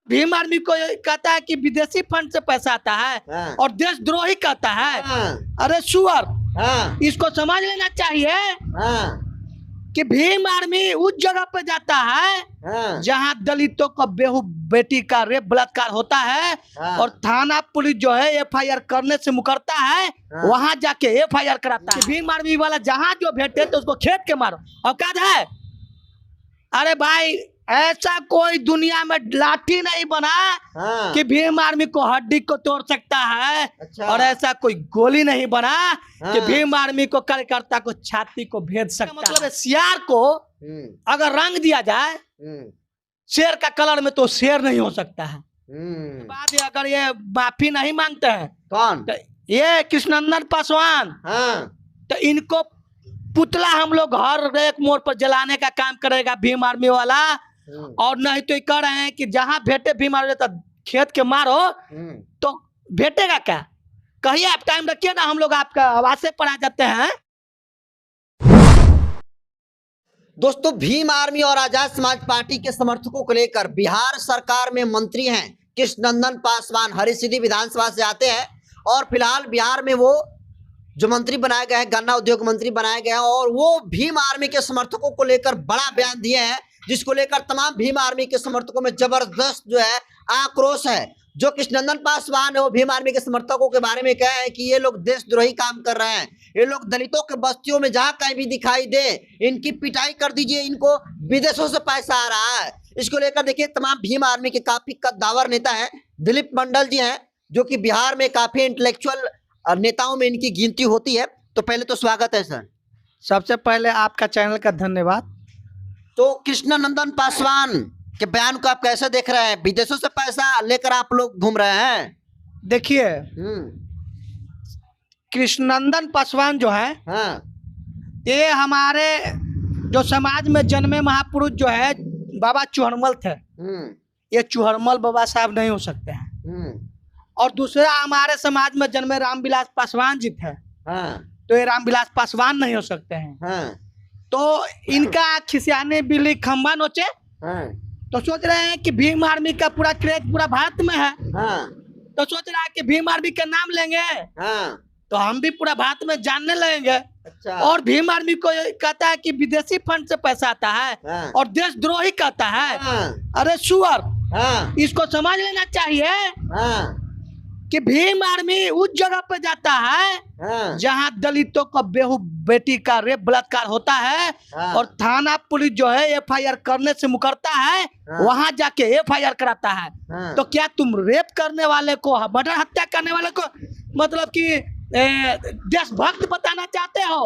Bhim army को ये कहता है कि विदेशी फंड से पैसा आता है हाँ। और देशद्रोही कहता है। हाँ। अरे सुअर, हाँ। इसको समझ लेना चाहिए हाँ। कि भीम आर्मी उस जगह पे जाता है हाँ। जहां दलितों का बेहू बेटी का रेप बलात्कार होता है हाँ। और थाना पुलिस जो है एफआईआर करने से मुकरता है, हाँ। वहां जाके एफआईआर कराता है। भीम आर्मी वाला जहां जो भेटे तो उसको खेत के मारो, औकात है? अरे भाई, ऐसा कोई दुनिया में लाठी नहीं बना हाँ। कि भीम आर्मी को हड्डी को तोड़ सकता है। अच्छा। और ऐसा कोई गोली नहीं बना कि हाँ। भीम आर्मी को कार्यकर्ता को छाती को भेद सकता मतलब है। सियार को अगर रंग दिया जाए शेर का कलर में तो शेर नहीं हो सकता है। बात है, अगर ये माफी नहीं मांगते हैं कौन? तो ये कृष्णनंदन पासवान, हाँ। तो इनको पुतला हम लोग हर एक मोड़ पर जलाने का काम करेगा भीम आर्मी वाला। और नहीं तो ये कह रहे हैं कि जहां भेटे भीम आर्मी तो खेत के मारो, तो भेटेगा क्या? कहिए, आप टाइम रखिए ना, हम लोग आपका आवाज से पढ़ा जाते हैं। दोस्तों, भीम आर्मी और आजाद समाज पार्टी के समर्थकों को लेकर बिहार सरकार में मंत्री हैं कृष्णनंदन पासवान। हरिसिद्धि विधानसभा से आते हैं और फिलहाल बिहार में वो जो मंत्री बनाए गए हैं, गन्ना उद्योग मंत्री बनाए गए हैं, और वो भीम आर्मी के समर्थकों को लेकर बड़ा बयान दिए हैं, जिसको लेकर तमाम भीम आर्मी के समर्थकों में जबरदस्त जो है आक्रोश है। जो कृष्णनंदन पासवान है वो भीम आर्मी के समर्थकों के बारे में कहे हैं कि ये लोग देशद्रोही काम कर रहे हैं, ये लोग दलितों के बस्तियों में जहाँ कहीं भी दिखाई दे इनकी पिटाई कर दीजिए, इनको विदेशों से पैसा आ रहा है। इसको लेकर देखिए तमाम भीम आर्मी के काफी कद्दावर नेता हैं। दिलीप मंडल जी हैं जो कि बिहार में काफी इंटेलेक्चुअल नेताओं में इनकी गिनती होती है। तो पहले तो स्वागत है सर। सबसे पहले आपका चैनल का धन्यवाद। तो कृष्णनंदन पासवान के बयान को आप कैसे देख रहे हैं? विदेशों से पैसा लेकर आप लोग घूम रहे हैं। देखिए, कृष्णनंदन पासवान जो है, हाँ। ये हमारे जो समाज में जन्मे महापुरुष जो है बाबा चूहड़मल थे, ये चूहड़मल बाबा साहब नहीं हो सकते हैं। और दूसरा, हमारे समाज में जन्मे रामविलास पासवान जी थे, हाँ। तो ये रामविलास पासवान नहीं हो सकते हैं। हाँ। तो इनका खिसियाने बिल्ली खंबा नोचे, हाँ। तो सोच रहे हैं कि भीम आर्मी का पूरा क्रेज पूरा भारत में है, हाँ। तो सोच रहा है कि भीम आर्मी का नाम लेंगे हाँ। तो हम भी पूरा भारत में जानने लगेंगे। अच्छा। और भीम आर्मी को ये कहता है कि विदेशी फंड से पैसा आता है हाँ। और देशद्रोही कहता है। हाँ। अरे सुअर, हाँ। इसको समझ लेना चाहिए हाँ। कि भीम आर्मी उस जगह पे जाता है हाँ। जहां दलितों का बेहू बेटी का रेप बलात्कार होता है। हाँ। और थाना पुलिस जो है एफआईआर करने से मुकरता है, हाँ। वहां जाके एफआईआर कराता है। हाँ। तो क्या तुम रेप करने वाले को, मर्डर हत्या करने वाले को मतलब कि देशभक्त बताना चाहते हो,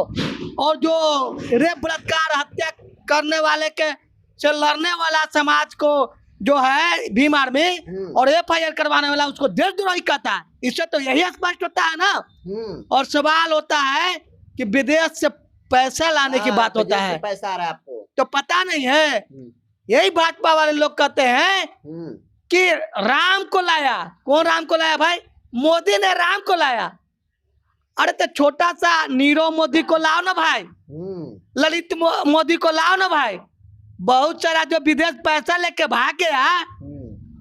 और जो रेप बलात्कार हत्या करने वाले के से लड़ने वाला समाज को जो है भीम आर्मी और एफआईआर करवाने वाला उसको देशद्रोही कहता है? इससे तो यही स्पष्ट होता है ना। और सवाल होता है कि विदेश से पैसा लाने की बात होता है, पैसा आ रहा है आपको तो पता नहीं है। यही भाजपा वाले लोग कहते हैं कि राम को लाया। कौन राम को लाया भाई? मोदी ने राम को लाया। अरे तो छोटा सा नीरव मोदी को लाओ ना भाई, ललित मोदी को लाओ ना भाई। बहुत सारा जो विदेश पैसा लेके भाग गया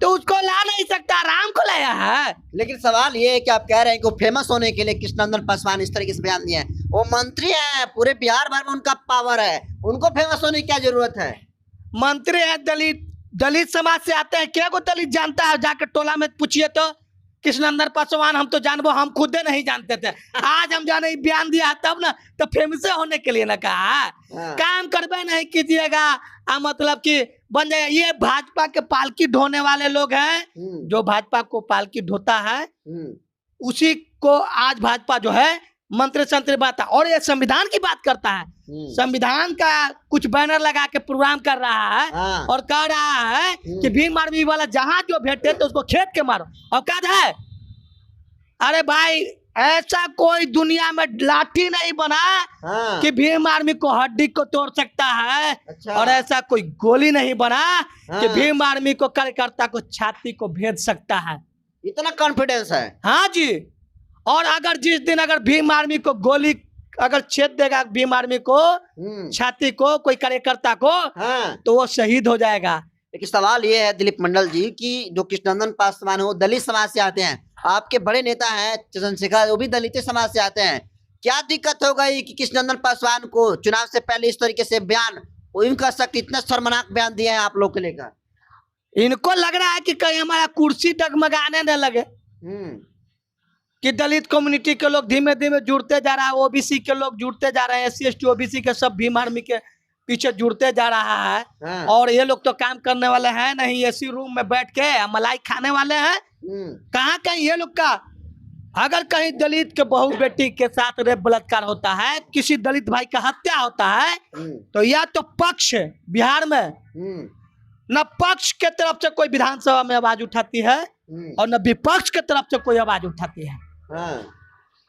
तो उसको ला नहीं सकता, राम को लाया है। लेकिन सवाल ये है कि आप कह रहे हैं कि वो फेमस होने के लिए कृष्णनंदन पासवान इस तरीके से बयान दिए हैं। वो मंत्री हैं, पूरे बिहार भर में उनका पावर है, उनको फेमस होने की क्या जरूरत है? मंत्री है, दलित समाज से आते हैं। क्या को दलित जानता है? जाकर टोला में पूछिए तो। कृष्णनंदन पासवान हम तो जानबो, हम खुदे नहीं जानते थे। आज हम जाने बयान दिया तब ना, तो फेमस होने के लिए ना कहा। काम करबे नहीं कीजिएगा, मतलब कि बन जाए। ये भाजपा के पालकी ढोने वाले लोग हैं, जो भाजपा को पालकी ढोता है उसी को आज भाजपा जो है मंत्री संतरी बात है। और ये संविधान की बात करता है, संविधान का कुछ बैनर लगा के प्रोग्राम कर रहा है। हाँ। और कह रहा है कि भीम आर्मी वाला जहां जो भेटे तो उसको खेत के मारो, औकात है? अरे भाई, ऐसा कोई दुनिया में लाठी नहीं बना हाँ। कि भीम आर्मी को हड्डी को तोड़ सकता है। अच्छा। और ऐसा कोई गोली नहीं बना कि हाँ। भीम आर्मी को कार्यकर्ता को छाती को भेद सकता है। इतना कॉन्फिडेंस है? हाँ जी। और अगर जिस दिन अगर भीम आर्मी को गोली अगर छेद देगा भीम आर्मी को छाती को कोई कार्यकर्ता को, हाँ। तो वो शहीद हो जाएगा। एक सवाल ये है दिलीप मंडल जी कि जो कृष्णनंदन पासवान है वो दलित समाज से आते हैं, आपके बड़े नेता हैं चंद्रशेखर वो भी दलित समाज से आते हैं, क्या दिक्कत हो गई कि कृष्णनंदन पासवान को चुनाव से पहले इस तरीके से बयान, वो इनका शक्ति इतना शर्मनाक बयान दिए हैं आप लोग को लेकर? इनको लग रहा है कि कहीं हमारा कुर्सी डगमगाने न लगे, कि दलित कम्युनिटी के लोग धीमे धीमे जुड़ते जा रहा है, ओबीसी के लोग जुड़ते जा रहे हैं, SC ST OBC के सब भीम आर्मी के पीछे जुड़ते जा रहा है। हाँ। और ये लोग तो काम करने वाले हैं नहीं, AC रूम में बैठ के मलाई खाने वाले हैं। कहाँ कहीं ये लोग का, अगर कहीं दलित के बहू बेटी के साथ रेप बलात्कार होता है, किसी दलित भाई का हत्या होता है, तो या तो पक्ष बिहार में न पक्ष के तरफ से कोई विधानसभा में आवाज उठाती है और न विपक्ष के तरफ से कोई आवाज उठाती है।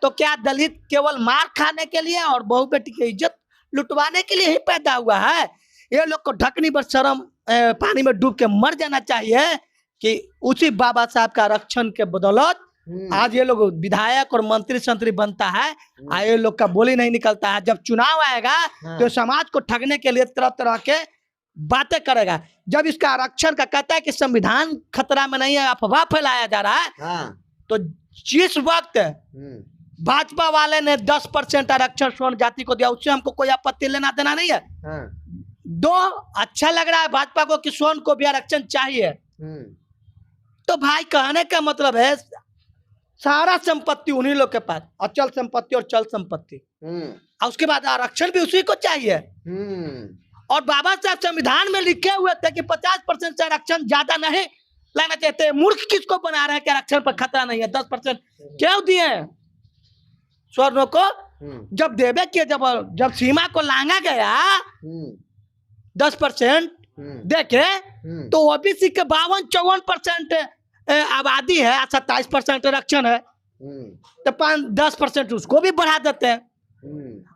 तो क्या दलित केवल मार खाने के लिए और बहू बेटी की इज्जत लुटवाने के लिए ही पैदा हुआ है? ये लोग को ढकनी पर शर्म पानी में डूब के मर जाना चाहिए कि उसी बाबा साहब का आरक्षण के बदौलत आज ये लोग विधायक और मंत्री संतरी बनता है, ये लोग का बोली नहीं निकलता है। जब चुनाव आएगा तो समाज को ठगने के लिए तरह तरह के बातें करेगा। जब इसका आरक्षण का कहता है कि संविधान खतरा में नहीं है, अफवाह फैलाया जा रहा है, तो जिस वक्त भाजपा वाले ने 10% आरक्षण स्वर्ण जाति को दिया, उससे हमको कोई आपत्ति लेना देना नहीं है। दो, अच्छा लग रहा है भाजपा को कि स्वर्ण को भी आरक्षण चाहिए। तो भाई कहने का मतलब है सारा संपत्ति उन्हीं लोग के पास, अचल संपत्ति और चल संपत्ति, और उसके बाद आरक्षण भी उसी को चाहिए। और बाबा साहब संविधान में लिखे हुए थे कि 50% से आरक्षण ज्यादा नहीं लेना चाहते। मूर्ख किसको बना रहे हैं कि आरक्षण पर खतरा नहीं है? 10% क्यों दिए स्वर्णों को? जब देवे किए, जब सीमा को लांगा गया 10% देखे, तो ओबीसी के 52-54% आबादी है, 27% आरक्षण है, तो 10% उसको भी बढ़ा देते हैं।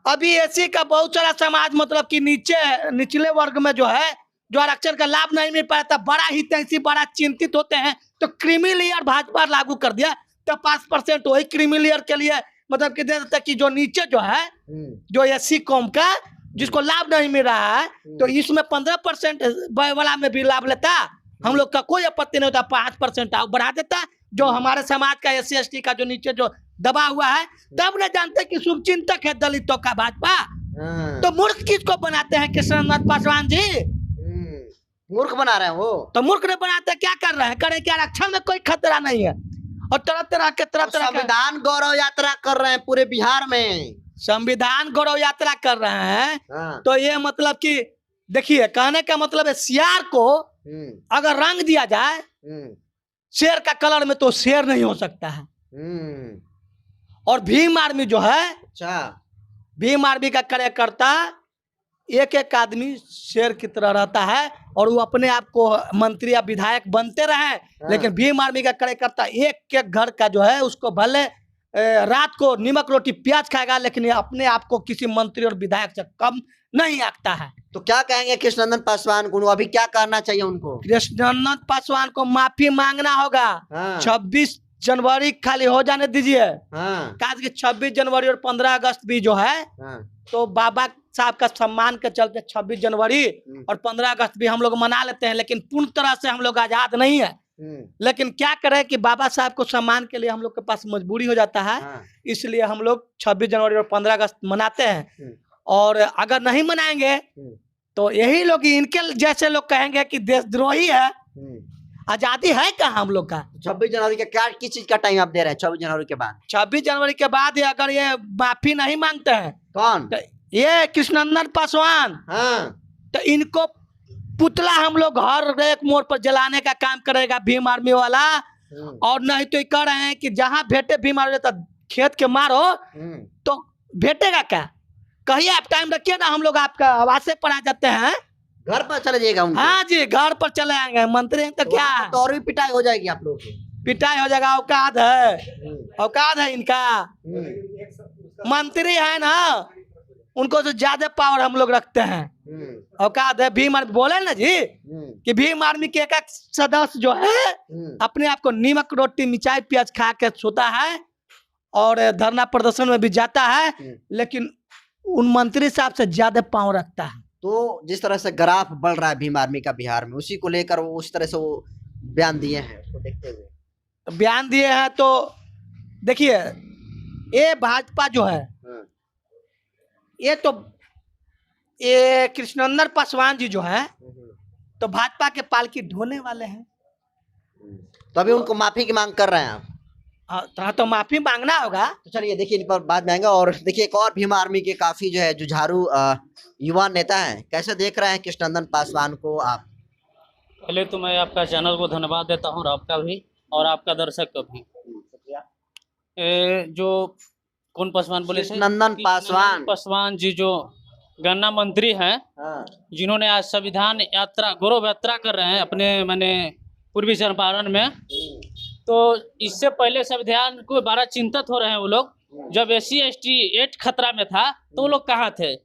अभी एसी का बहुत सारा समाज मतलब कि निचले वर्ग में जो है, जो आरक्षण का लाभ नहीं मिल पाता, बड़ा ही तैसी बड़ा चिंतित होते हैं। तो क्रीमी लेयर भाजपा लागू कर दिया, तो 5% वही क्रीमी लेयर के लिए मतलब कि दे देता कि जो नीचे जो है, जो SC कॉम का जिसको लाभ नहीं मिल रहा है, तो इसमें 15% वाला में भी लाभ लेता, हम लोग का कोई आपत्ति नहीं होता, 5% बढ़ा देता। जो हमारे समाज का SC ST का जो नीचे जो दबा हुआ है, तब न जानते कि शुभचिंतक है दलितों का भाजपा। तो मूर्ख किसको बनाते हैं कृष्णनंदन पासवान जी? मूर्ख बना रहे हैं वो। तो मूर्ख नहीं बनाते, क्या कर रहे हैं? करे क्या? आरक्षण में कोई खतरा नहीं है। और तरह तरह के संविधान गौरव यात्रा कर रहे हैं पूरे बिहार में, संविधान गौरव यात्रा कर रहे हैं। तो ये मतलब कि देखिए, कहने का मतलब है सियार को अगर रंग दिया जाए शेर का कलर में, तो शेर नहीं हो सकता है। और भीम आर्मी जो है, भीम आर्मी का कार्यकर्ता एक एक आदमी शेर की तरह रहता है, और वो अपने आप को मंत्री या विधायक बनते रहे, लेकिन भीम आर्मी का कार्यकर्ता एक एक घर का जो है, उसको भले रात को नीमक रोटी प्याज खाएगा, लेकिन अपने आप को किसी मंत्री और विधायक से कम नहीं आंकता है। तो क्या कहेंगे कृष्णनंदन पासवान को? अभी क्या करना चाहिए उनको? कृष्णनंदन पासवान को माफी मांगना होगा। 26 जनवरी खाली हो जाने दीजिए, कि 26 जनवरी और 15 अगस्त भी जो है, तो बाबा साहब का सम्मान के चलते 26 जनवरी और 15 अगस्त भी हम लोग मना लेते हैं, लेकिन पूर्ण तरह से हम लोग आजाद नहीं है। लेकिन क्या करें कि बाबा साहब को सम्मान के लिए हम लोग के पास मजबूरी हो जाता है, इसलिए हम लोग 26 जनवरी और 15 अगस्त मनाते हैं। और अगर नहीं मनाएंगे तो यही लोग, इनके जैसे लोग कहेंगे कि देशद्रोही है। आजादी है कहाँ हम लोग का? 26 जनवरी का क्या, किस चीज का टाइम आप दे रहे हैं? 26 जनवरी के बाद, 26 जनवरी के बाद अगर ये माफी नहीं मांगते हैं, कौन? तो ये कृष्णनंदन पासवान, तो इनको पुतला हम लोग हर एक मोड़ पर जलाने का काम करेगा भीम आर्मी वाला। और नहीं तो ये कह रहे हैं कि जहाँ भेटे भीम आर्मी, तो खेत के मारो, तो भेटेगा क्या? कहिए आप टाइम रखिए ना, हम लोग आपका आवाज से पढ़ा जाते हैं, घर पर चले जाएगा उनके? हाँ जी, घर पर चले आएंगे। मंत्री तो क्या, तो और भी पिटाई हो जाएगी आप लोगों की। पिटाई हो जाएगा। औकात है, औकात है इनका। मंत्री है ना, उनको तो ज्यादा पावर हम लोग रखते हैं, औकात है। भीम आर्मी बोले ना जी कि भीम आर्मी के एक सदस्य जो है अपने आप को नीमक रोटी मिर्चाई प्याज खा के सोता है और धरना प्रदर्शन में भी जाता है, लेकिन उन मंत्री साहब से ज्यादा पावर रखता है। तो जिस तरह से ग्राफ बढ़ रहा है भीम आर्मी का बिहार में, उसी को लेकर वो उस तरह से वो बयान दिए हैं, उसको देखते हुए। तो बयान दिए हैं तो देखिए, ये भाजपा जो है, हाँ। ये कृष्णनंदन पासवान जी जो है तो भाजपा के पालकी ढोने वाले हैं। तो अभी उनको माफी की मांग कर रहे हैं आप? तो माफी मांगना होगा। तो चलिए देखिए, इन पर बाद में आएंगे। और देखिए, एक और भीम आर्मी के काफी जो है जुझारू युवा नेता हैं, कैसे देख रहे हैं कृष्णनंदन पासवान को आप? पहले तो मैं आपका चैनल को धन्यवाद देता हूँ, और आपका भी और आपका दर्शक को भी। जो कौन पासवान बोले से? कृष्णनंदन पासवान। पासवान जी जो गन्ना मंत्री हैं, हाँ। जिन्होंने आज संविधान यात्रा, गौरव यात्रा कर रहे हैं अपने माने पूर्वी चंपारण में। तो इससे पहले संविधान को बड़ा चिंतित हो रहे हैं वो लोग। जब SC/ST एक्ट खतरा में था तो वो लोग कहाँ थे?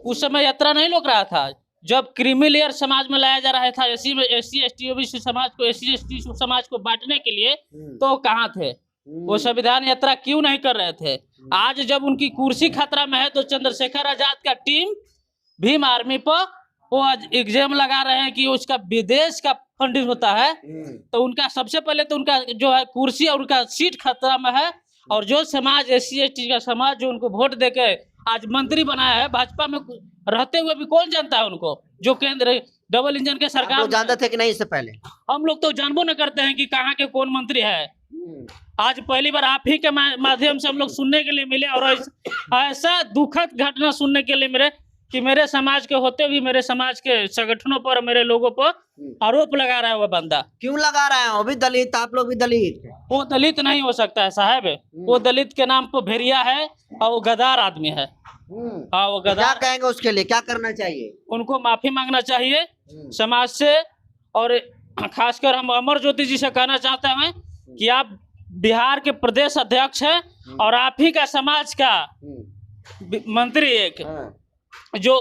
उस समय यात्रा नहीं रोक रहा था। जब क्रीमी लेयर समाज में लाया जा रहा था, SC/ST OBC समाज को, SC/ST समाज को बांटने के लिए, तो वो कहाँ थे? वो संविधान यात्रा क्यों नहीं कर रहे थे? आज जब उनकी कुर्सी खतरा में है तो चंद्रशेखर आजाद का टीम भीम आर्मी पर वो आज एग्जाम लगा रहे हैं कि उसका विदेश का फंडिंग होता है। तो उनका सबसे पहले तो उनका जो है कुर्सी और उनका सीट खतरा में है। और जो समाज SC/ST का समाज जो उनको वोट देके आज मंत्री बनाया है, भाजपा में रहते हुए भी कौन जानता है उनको? जो केंद्र डबल इंजन के सरकार आप जानते थे कि नहीं इससे पहले? हम लोग तो जानबो न करते हैं कि कहाँ के कौन मंत्री है। आज पहली बार आप ही के माध्यम से हम लोग सुनने के लिए मिले, और ऐसा दुखद घटना सुनने के लिए मिले कि मेरे समाज के होते हुए मेरे समाज के संगठनों पर, मेरे लोगों पर आरोप लगा रहा है वो बंदा। क्यों लगा रहे हैं? वो भी दलित, आप लोग भी दलित। वो दलित नहीं हो सकता है साहब। वो दलित के नाम पर भेड़िया है और वो गद्दार आदमी है। हाँ, वो क्या गद्दार। कहेंगे उसके लिए? क्या करना चाहिए? उनको माफी मांगना चाहिए समाज से। और खासकर हम अमर ज्योति जी से कहना चाहते हैं कि आप बिहार के प्रदेश अध्यक्ष हैं, और आप ही का समाज का मंत्री एक जो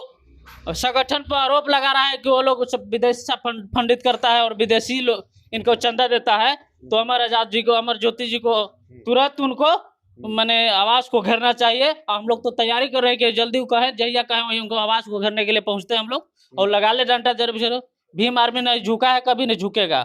संगठन पर आरोप लगा रहा है कि वो लोग विदेश से फंडित करता है और विदेशी लोग इनको चंदा देता है। तो अमर आजाद जी को, अमर ज्योति जी को तुरंत उनको माने आवास को घेरना चाहिए। हम लोग तो तैयारी कर रहे हैं कि जल्दी वो कहे, जहिया कहे वही उनको आवास को घेरने के लिए पहुंचते हैं हम लोग। और लगा ले डंडा जरूर। भीम आर्मी नहीं झुका है, कभी नहीं झुकेगा।